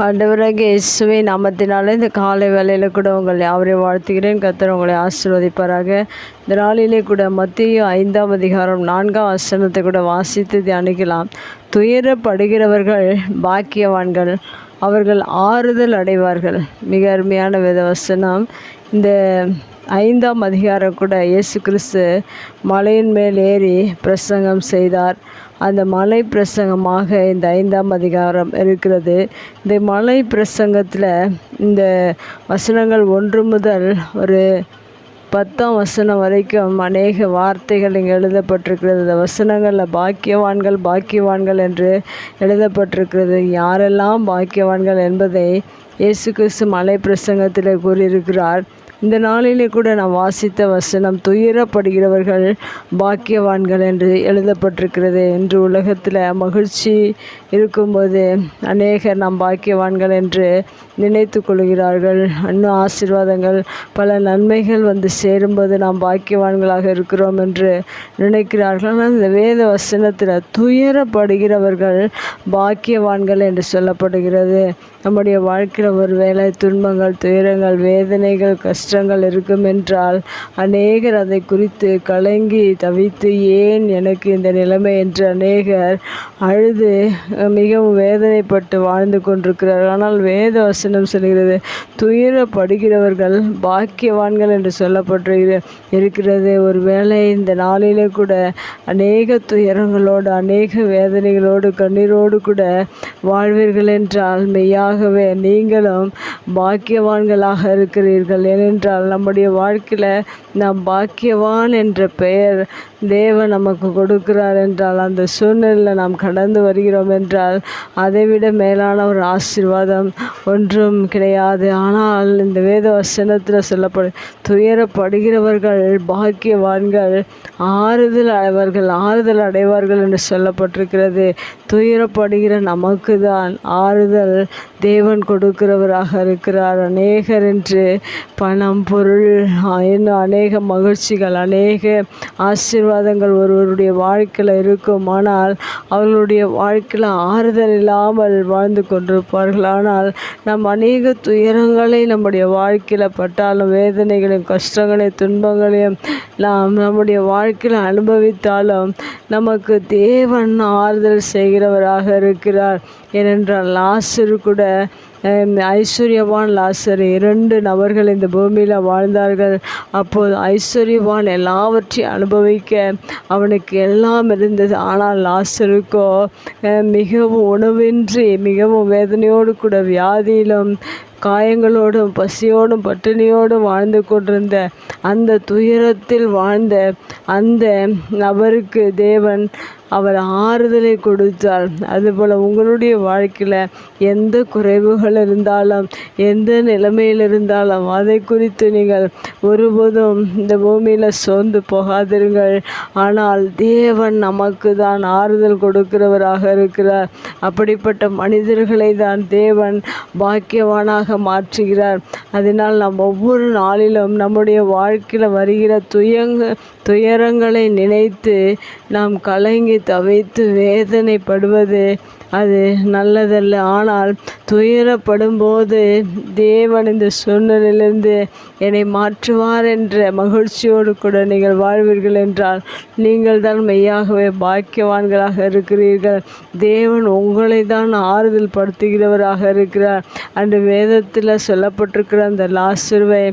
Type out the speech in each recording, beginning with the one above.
ஆண்டவராகிய இயேசுவின் நாமத்தினாலே இந்த காலை வேளையில் கூட உங்களை அவரை வாழ்த்துகிறேன். கர்த்தர் உங்களை ஆசீர்வதிப்பாராக. இந்த நாளிலே கூட மத்தேயு 5ஆம் அதிகாரம் 4ஆம் வசனத்தை கூட வாசித்து தியானிக்கலாம். துயரப்படுகிறவர்கள் பாக்கியவான்கள், அவர்கள் ஆறுதல் அடைவார்கள். மிக அருமையான வேத வசனம். இந்த 5ஆம் அதிகாரம் கூட இயேசு கிறிஸ்து மலையின் மேல் ஏறி பிரசங்கம் செய்தார். அந்த மலை பிரசங்கமாக இந்த 5ஆம் அதிகாரம் இருக்கிறது. இந்த மலை பிரசங்கத்தில் இந்த வசனங்கள் 1 முதல் ஒரு 10ஆம் வசனம் வரைக்கும் அநேக வார்த்தைகள் இங்கே எழுதப்பட்டிருக்கிறது. இந்த வசனங்களில் பாக்கியவான்கள் பாக்கியவான்கள் என்று எழுதப்பட்டிருக்கிறது. யாரெல்லாம் பாக்கியவான்கள் என்பதை இயேசு கிறிஸ்து மலை பிரசங்கத்தில் கூறியிருக்கிறார். இந்த நாளிலே கூட நான் வாசித்த வசனம் துயரப்படுகிறவர்கள் பாக்கியவான்கள் என்று எழுதப்பட்டிருக்கிறது. இன்று உலகத்தில் மகிழ்ச்சி இருக்கும்போது அநேகர் நாம் பாக்கியவான்கள் என்று நினைத்து கொள்கிறார்கள். இன்னும் ஆசீர்வாதங்கள் பல நன்மைகள் வந்து சேரும்போது நாம் பாக்கியவான்களாக இருக்கிறோம் என்று நினைக்கிறார்கள். ஆனால் இந்த வேத வசனத்தில் துயரப்படுகிறவர்கள் பாக்கியவான்கள் என்று சொல்லப்படுகிறது. நம்முடைய வாழ்க்கையில் ஒரு வேளை துன்பங்கள், துயரங்கள், வேதனைகள், கஷ்டங்கள் இருக்கும் என்றால் அநேகர் அதை குறித்து கலங்கி தவித்து ஏன் எனக்கு இந்த நிலைமை என்று அநேகர் அழுது மிகவும் வேதனைப்பட்டு வாழ்ந்து கொண்டிருக்கிறார்கள். ஆனால் வேத வசனம் சொல்கிறது துயரப்படுகிறவர்கள் பாக்கியவான்கள் என்று இருக்கிறது. ஒரு வேளை இந்த நாளிலே கூட அநேக துயரங்களோடு அநேக வேதனைகளோடு கண்ணீரோடு கூட வாழ்வீர்கள் என்றால் மெய்யாகவே நீங்களும் பாக்கியவான்களாக இருக்கிறீர்கள். ஏனென்றால் நம்முடைய வாழ்க்கையில் நாம் பாக்கியவான் என்ற பெயர் தேவன் நமக்கு கொடுக்கிறார் என்றால், அந்த சூழ்நிலையில் நாம் கடந்து வருகிறோம் என்றால் அதைவிட மேலான ஒரு ஆசீர்வாதம் ஒன்றும் கிடையாது. ஆனால் இந்த வேத வசனத்தில் சொல்லப்படும் துயரப்படுகிறவர்கள் பாக்கியவான்கள், ஆறுதல் அடைவார்கள் என்று சொல்லப்பட்டிருக்கிறது. துயரப்படுகிற நமக்கு தான் ஆறுதல் தேவன் கொடுக்கிறவராக இருக்கிறார். அநேகர் என்று பணம், பொருள், இன்னும் அநேக மகிழ்ச்சிகள், அநேக ஆசீர்வாதங்கள் ஒருவருடைய வாழ்க்கையில் இருக்கும். ஆனால் அவர்களுடைய வாழ்க்கையில் ஆறுதல் இல்லாமல் வாழ்ந்து கொண்டிருப்பார்கள். ஆனால் நம் அநேக துயரங்களை நம்முடைய வாழ்க்கையில் பட்டாலும், வேதனைகளையும் கஷ்டங்களையும் துன்பங்களையும் நாம் நம்முடைய வாழ்க்கையில் அனுபவித்தாலும் நமக்கு தேவன் ஆறுதல் செய்கிறவராக இருக்கிறார். ஏனென்றால் லாசரு கூட ஐஸ்வர்யவான் லாசரு 2 நபர்கள் இந்த பூமியில் வாழ்ந்தார்கள். அப்போது ஐஸ்வர்யவான் எல்லாவற்றையும் அனுபவிக்க அவனுக்கு எல்லாம் இருந்தது. ஆனால் லாசருக்கோ மிகவும் உணவின்றி மிகவும் வேதனையோடு கூட வியாதியிலும் காயங்களோடும் பசியோடும் பட்டினியோடும் வாழ்ந்து கொண்டிருந்த அந்த துயரத்தில் வாழ்ந்த அந்த நபருக்கு தேவன் அவர் ஆறுதலை கொடுத்தார். அதுபோல் உங்களுடைய வாழ்க்கையில் எந்த குறைவுகள் இருந்தாலும், எந்த நிலைமையில் இருந்தாலும் அதை குறித்து நீங்கள் ஒருபோதும் இந்த பூமியில் சோர்ந்து போகாதிருங்கள். ஆனால் தேவன் நமக்கு தான் ஆறுதல் கொடுக்கிறவராக இருக்கிறார். அப்படிப்பட்ட மனிதர்களை தான் தேவன் பாக்கியவானாக மாற்றுகிறார். அதனால் நாம் ஒவ்வொரு நாளிலும் நம்முடைய வாழ்க்கையில் வருகிற துயரங்களை நினைத்து நாம் கலங்கி தவித்து வேதனைப்படுவது அது நல்லதல்ல. ஆனால் துயரப்படும் போது தேவன் இந்த சூழ்நிலையிலிருந்து என்னை மாற்றுவார் என்ற மகிழ்ச்சியோடு கூட நீங்கள் வாழ்வீர்கள் என்றால் நீங்கள் தான் மெய்யாகவே பாக்கியவான்களாக இருக்கிறீர்கள். தேவன் உங்களை தான் ஆறுதல் படுத்துகிறவராக இருக்கிறார். அன்று வேதத்தில் சொல்லப்பட்டிருக்கிற அந்த லாசருவை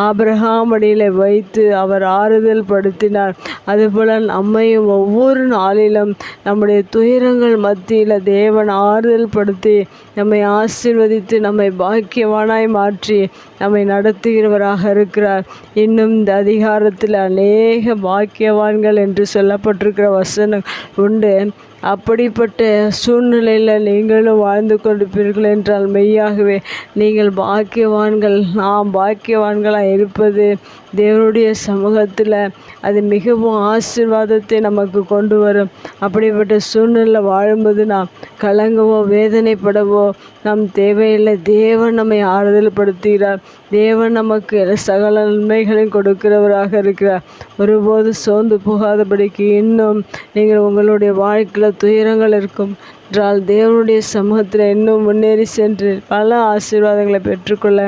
ஆபிரகாம் அடியில் வைத்து அவர் ஆறுதல் படுத்தினார். அதுபோல் நம்மையும் ஒவ்வொரு நாளிலும் நம்முடைய துயரங்கள் மத்தியில் தேவன் ஆறுதல் படுத்தி நம்மை ஆசீர்வதித்து நம்மை பாக்கியவானாய் மாற்றி நம்மை நடத்துகிறவராக இருக்கிறார். இன்னும் இந்த அதிகாரத்தில் அநேக பாக்கியவான்கள் என்று சொல்லப்பட்டிருக்கிற வசனம் உண்டு. அப்படிப்பட்ட சூழ்நிலையில் நீங்களும் வாழ்ந்து கொண்டிருப்பீர்கள் என்றால் மெய்யாகவே நீங்கள் பாக்கியவான்கள். நாம் பாக்கியவான்களாக இருப்பது தேவனுடைய சமூகத்தில் அது மிகவும் ஆசீர்வாதத்தை நமக்கு கொண்டு வரும். அப்படிப்பட்ட சூழ்நிலை வாழும்போது நாம் கலங்கவோ வேதனைப்படவோ நாம் தேவையில்லை. தேவன் நம்மை ஆறுதல் படுத்துகிறார். தேவன் நமக்கு சகல நன்மைகளையும் கொடுக்கிறவராக இருக்கிறார். ஒருபோது சோர்ந்து போகாதபடிக்கு இன்னும் நீங்கள் உங்களுடைய வாழ்க்கையில் துயரங்கள் இருக்கும், என்றால் தேவனுடைய சமூகத்தில் இன்னும் முன்னேறி சென்று பல ஆசீர்வாதங்களை பெற்றுக்கொள்ள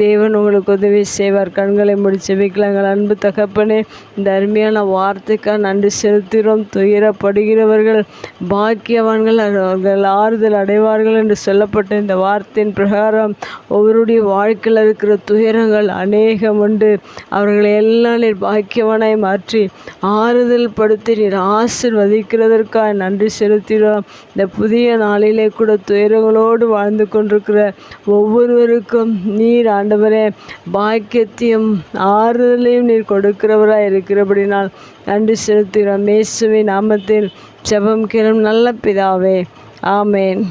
தேவன் உங்களுக்கு உதவி செய்வார். கண்களை மூடி ஜெபிக்கலாங்கள். அன்பு தகப்பனே, இந்த அருமையான வார்த்தைக்காக நன்றி செலுத்துகிறோம். துயரப்படுகிறவர்கள் பாக்கியவான்கள், அவர்கள் ஆறுதல் அடைவார்கள் என்று சொல்லப்பட்ட இந்த வார்த்தையின் பிரகாரம் ஒவ்வொருடைய வாழ்க்கையில் இருக்கிற துயரங்கள் அநேகம் உண்டு. அவர்களை எல்லாம் நீர் பாக்கியவானாய் மாற்றி ஆறுதல் படுத்தி நீர் ஆசீர்வதிக்கிறதற்காக நன்றி செலுத்துகிறோம். இந்த புதிய நாளிலே கூட துயரங்களோடு வாழ்ந்து கொண்டிருக்கிற ஒவ்வொருவருக்கும் நீர் ஆண்டவரே பாக்கியத்தையும் ஆறுதலையும் நீர் கொடுக்கிறவராய் இருக்கிறபடினால் நன்றி செலுத்துகிறோம். இயேசுவின் நாமத்தில் ஜெபம் கேளும் நல்ல பிதாவே, ஆமேன்.